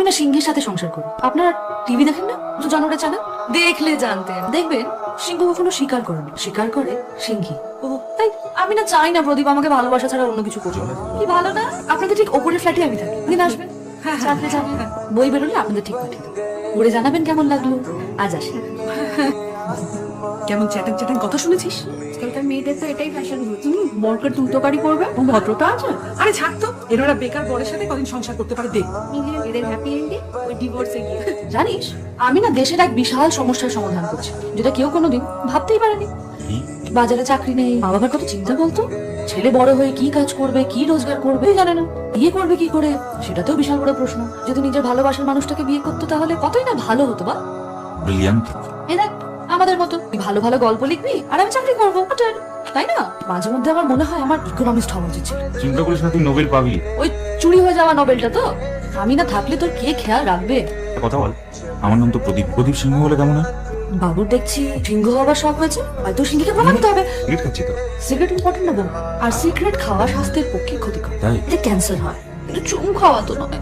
না সিংহের সাথে সংসার করুন। আপনার টিভি দেখেন না, তো জনরা চ্যানেল দেখলে জানতেন। দেখবেন সিংহ কখনো স্বীকার করে না, স্বীকার করে সিংহী। ও তাই আমি না চাই না প্রদীপ আমাকে ভালোবাসা ছাড়া অন্য কিছু করবে। কি ভালো না, আপনাদের ঠিক ওপরের ফ্ল্যাটে আমি থাকি, দিন আসবেন, চাকরি যাবেন, বই বেরোলে আপনাদের ঠিক পাঠিয়ে দেবো। পড়ে জানাবেন কেমন লাগলো। আজ আসি। কেমন চ্যাটাং চ্যাটাং কথা শুনেছিস? আজকালকার মেয়েদের তো এটাই ফ্যাশন হচ্ছে, বরকে তুতকারি করবে, ভদ্রতা আছে। আরে ছাড় তো, এরা বেকার বরের সাথে কদিন সংসার করতে পারে দেখ। এদের হ্যাপি এন্ডিং ওই ডিভোর্সে গিয়ে। জানিস আমি না দেশের এক বিশাল সমস্যার সমাধান করছি, যেটা কেউ কোনোদিন ভাবতেই পারেনি। বাজারে চাকরি নেই, মা বাবার কত চিন্তা বলতো। ছেলে বড় হয়ে কি কাজ করবে, কি রোজগার করবে জানে না, বিয়ে করবে কি করে সেটাতেও বিশাল বড় প্রশ্ন। যদি নিজের ভালোবাসার মানুষটাকে বিয়ে করতো তাহলে কতই না ভালো হতো। বা ব্রিলিয়ান্ট। এই দেখ আমাদের মতো তুই ভালো ভালো গল্প লিখবি আর আমি চাকরি করবো, তাই না? মাঝে মধ্যে আমার মনে হয় আমার ইকোনমিস্ট হওয়া উচিত ছিল। চিন্তা করিস না, তুই নোবেল পাবি। ওই চুরি হয়ে যাওয়া নোবেলটা তো, আমি না থাকলে তোর কে খেয়াল রাখবে? কথা বল, আমার নাম তো প্রদীপ। প্রদীপ সিংহ বলে কেমন হয়? বাবুর দেখছি সিংহ হবার শখ হয়েছে, হয়তো সিংহকে প্রমাণিত হবে। সিগারেট খাচ্ছি তো। সিগারেট ইম্পর্টেন্ট না বউ, আর সিগারেট খাওয়া স্বাস্থ্যের পক্ষে ক্ষতিকর, তাই? এতে ক্যান্সার হয়। এটা চুমু খাওয়া তো নয়।